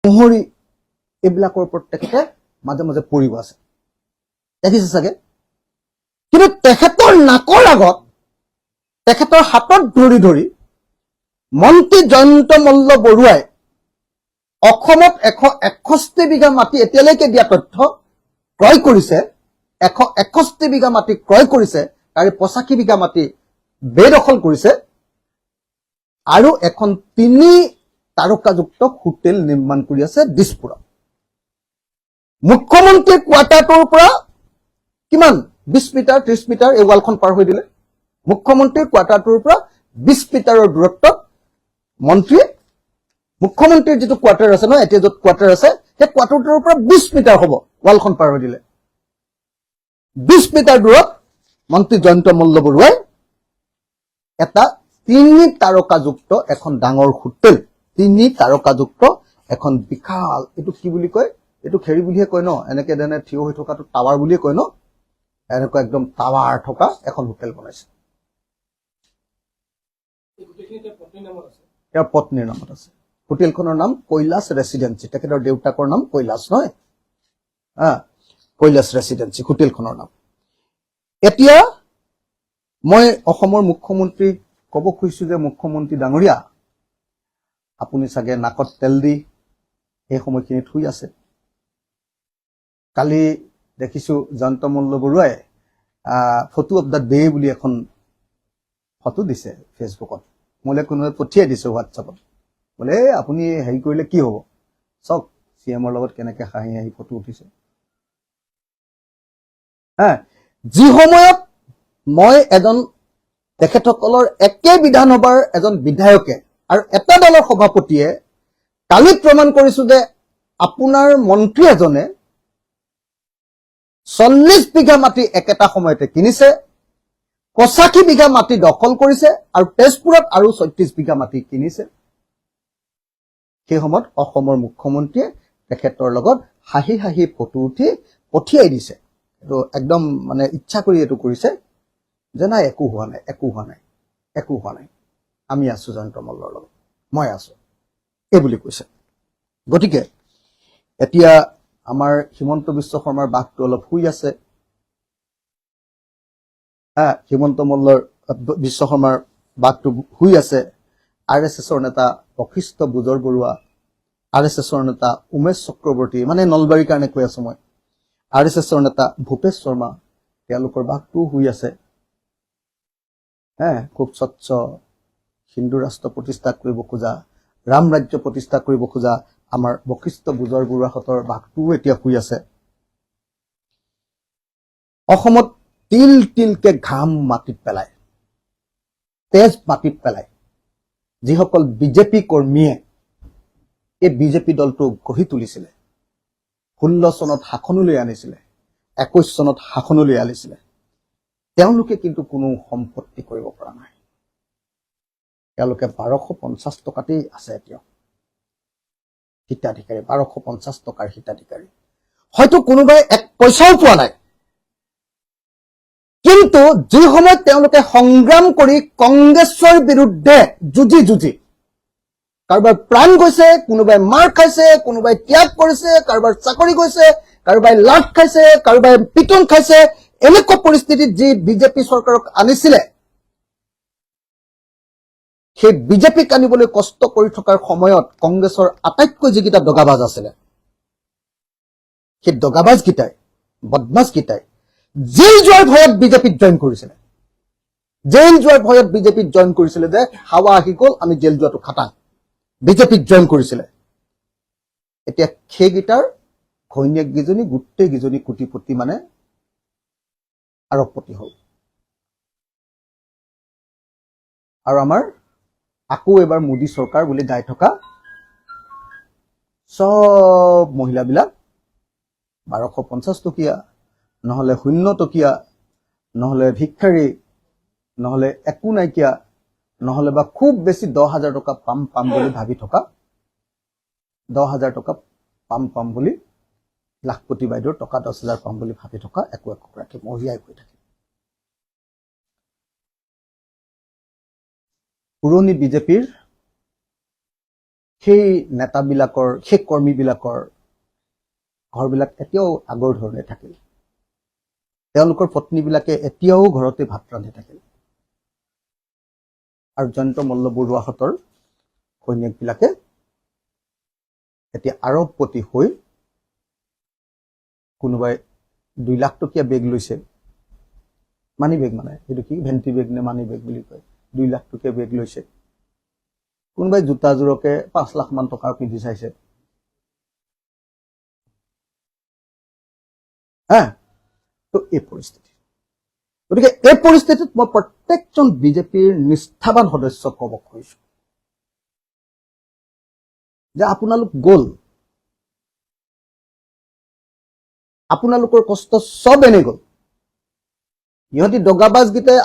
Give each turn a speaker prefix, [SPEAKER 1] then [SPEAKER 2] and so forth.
[SPEAKER 1] মোহৰি এইবিলাকৰ ওপৰত তেখেতে মাজে মাজে পৰিব আছে, দেখিছে চাগে। কিন্তু তেখেতৰ নাকৰ আগত তেখেতৰ হাতত ধৰি ধৰি মন্ত্ৰী জয়ন্ত মল্ল বৰুৱাই অসমত 161 বিঘা মাটি এতিয়ালৈকে দিয়া তথ্য ক্ৰয় কৰিছে। 161 বিঘা মাটি ক্ৰয় কৰিছে, তাৰে 85 বিঘা মাটি বেদখল কৰিছে আৰু এখন 3 তাৰকাযুক্ত হোটেল নিৰ্মাণ কৰি আছে দিছপুৰত। মুখ্যমন্ত্ৰীৰ কোৱাৰ্টাৰটোৰ পৰা কিমান 20 মিটাৰ 30 মিটাৰ এই ৱালখন পাৰ হৈ দিলে। মুখ্যমন্ত্ৰীৰ কোৱাৰ্টাৰটোৰ পৰা 20 মিটাৰৰ দূৰত্বত মুখ্যমন্ত্ৰীৰ যিটো কোৱাৰ্টাৰ আছে নহয়, এতিয়া য'ত কোৱাৰ্টাৰ আছে সেই কোৱাৰ্টাৰটোৰ পৰা 20 মিটাৰ হ'ব, ৱালখন পাৰ হৈ দিলে। 20 মিটাৰ দূৰত মন্ত্ৰী জয়ন্ত মল্ল বৰুৱাই এটা 3 তাৰকাযুক্ত এখন ডাঙৰ হোটেল, 3 তাৰকাযুক্ত এখন বিশাল, এইটো কি বুলি কয়, এইটো খেৰি বুলিহে কয় ন, এনেকে দেনে থিয় হৈ থকাটো টাৱাৰ বুলিয়ে কয় ন, এনেকুৱা একদম টাৱাৰ থকা এখন হোটেল বনাইছে। ইয়াৰ পত্নীৰ নামত আছে। হোটেলখনৰ নাম কৈলাশ ৰেচিডেন্সি, তেখেতৰ দেউতাকৰ নাম কৈলাশ নহয়, কৈলাশ ৰেচিডেন্সি হোটেলখনৰ নাম। এতিয়া মই অসমৰ মুখ্যমন্ত্ৰীক ক'ব খুজিছো যে মুখ্যমন্ত্ৰী ডাঙৰীয়া, আপুনি চাগে নাকত তেল দি এই সময়খিনিত শুই আছে। কালি দেখিছো জয়ন্ত মল্ল বৰুৱাই ফটো অফ দ্য ডে বুলি এখন ফটো দিছে ফেচবুকত, মোলৈ কোনোবাই পঠিয়াই দিছে হোৱাটছএপত, বোলে আপুনি হেৰি কৰিলে কি হ'ব, চাওক CM-ৰ লগত কেনেকে হাঁহি হাঁহি ফটো উঠিছে। যি সময়ত মই তেখেতসকলৰ একে বিধানসভাৰ এজন বিধায়কে আৰু এটা দলৰ সভাপতিয়ে কালি প্ৰমাণ কৰিছো যে আপোনাৰ মন্ত্ৰী এজনে 40 বিঘা মাটি একেটা সময়তে কিনিছে, 85 বিঘা মাটি দখল কৰিছে আৰু তেজপুৰত আৰু 36 বিঘা মাটি কিনিছে। সেই সময়ত অসমৰ মুখ্যমন্ত্ৰীয়ে তেখেতৰ লগত হাঁহি হাঁহি ফটো উঠি পঠিয়াই দিছে। এইটো একদম মানে ইচ্ছা কৰি এইটো কৰিছে যে নাই, একো হোৱা নাই, একো হোৱা নাই, একো হোৱা নাই, আমি আছো জয়ন্ত মল্লৰ লগত, মই আছো, এইবুলি কৈছে। গতিকে এতিয়া আমাৰ হিমন্ত বিশ্ব শৰ্মাৰ বাঘটো অলপ শুই আছে। হিমন্ত বিশ্ব শৰ্মাৰ বাঘটো শুই আছে। RSSৰ নেতা বশিষ্ঠ বুজৰ বৰুৱা, RSSৰ নেতা উমেশ চক্ৰৱৰ্তী, মানে নলবাৰীৰ কাৰণে কৈ আছো মই, RSSৰ নেতা ভূপেশ শৰ্মা, তেওঁলোকৰ বাঘটোও শুই আছে। খুব স্বচ্ছ হিন্দু ৰাষ্ট্ৰ প্ৰতিষ্ঠা কৰিব খোজা, ৰাম ৰাজ্য প্ৰতিষ্ঠা কৰিব খোজা আমাৰ বশিষ্ঠ বুজৰ বৰুৱাহঁতৰ বাঘটোও এতিয়া শুই আছে। অসমত তিল তিলকে ঘাম মাটিত পেলায়, তেজ মাটিত পেলায় যিসকল বিজেপি কৰ্মীয়ে এই বিজেপি দলটো গঢ়ি তুলিছিলে, 16 চনত শাসনলৈ আনিছিলে, 21 চনত শাসনলৈ আনিছিলে, তেওঁলোকে কিন্তু কোনো সম্পত্তি কৰিব পৰা নাই। তেওঁলোকে 1250 টকাতেই আছে এতিয়াও হিতাধিকাৰী, 1250 টকাৰ হিতাধিকাৰী। হয়তো কোনোবাই 1 পইচাও পোৱা নাই, কিন্তু যি সময়ত তেওঁলোকে সংগ্ৰাম কৰি কংগ্ৰেছৰ বিৰুদ্ধে যুঁজি কাৰোবাৰ প্ৰাণ গৈছে, কোনোবাই মাৰ খাইছে, কোনোবাই ত্যাগ কৰিছে, কাৰোবাৰ চাকৰি গৈছে, কাৰোবাই লাট খাইছে, কাৰোবাই পিটন খাইছে, এনেকুৱা পৰিস্থিতিত যি বিজেপি চৰকাৰক আনিছিলে, সেই বিজেপিক আনিবলৈ কষ্ট কৰি থকাৰ সময়ত কংগ্ৰেছৰ আটাইতকৈ যিকেইটা দগাবাজ আছিলে, সেই দগাবাজকেইটাই, বদমাছকেইটাই জেইল যোৱাৰ ভয়ত বিজেপিত জইন কৰিছিলে। জেইল যোৱাৰ ভয়ত বিজেপিত জইন কৰিছিলে যে হাৱা আহি গ'ল, আমি জেইল যোৱাটো খাটাং, বিজেপিত জইন কৰিছিলে। এতিয়া সেইকেইটাৰ ঘৈণীয়েককেইজনী গোটেইকেইজনী কোটিপতি, মানে আৰবপতি হ'ল। আৰু আমাৰ আকৌ এবাৰ মোদী চৰকাৰ বুলি গাই থকা চব মহিলাবিলাক 1250 টকীয়া, নহলে 0 টকীয়া, নহলে ভিক্ষাৰী, নহলে একো নাইকিয়া, নহলে বা খুব বেছি 10,000 টকা পাম বুলি ভাবি থকা, 10,000 টকা পাম বুলি লাখপতি বাইদেউৰ টকা 10,000 পাম বুলি ভাবি থকা একোগৰাকী মহিলাই কৈ থাকে। পুৰণি বিজেপিৰ সেই নেতাবিলাকৰ সেই কৰ্মীবিলাকৰ ঘৰবিলাক এতিয়াও আগৰ ধৰণে থাকিল। তেওঁলোকৰ পত্নীবিলাকে এতিয়াও ঘৰতে ভাত ৰান্ধি থাকিল। আৰু জয়ন্ত মল্ল বৰুৱাহঁতৰ সৈনিকবিলাকে এতিয়া আৰবপতি হৈ কোনোবাই 2 লাখ টকীয়া বেগ লৈছে, মানি বেগ মানে এইটো কি ভেণ্টি বেগ নে মানি বেগ বুলি কয়, 2 লাখ টকীয়া বেগ লৈছে। কোনোবাই জোতাযোৰকে 5 লাখ মান টকাৰ পিন্ধি চাইছে। তো এই পৰিস্থিতি, গতিকে এই পৰিস্থিতিত মই প্ৰত্যেকজন বিজেপিৰ নিষ্ঠাবান সদস্যক ক'ব খুজিছো যে আপোনালোক গ'ল, আপোনালোকৰ কষ্ট চব এনে গ'ল। ইহঁতি দগাবাজকেইটাই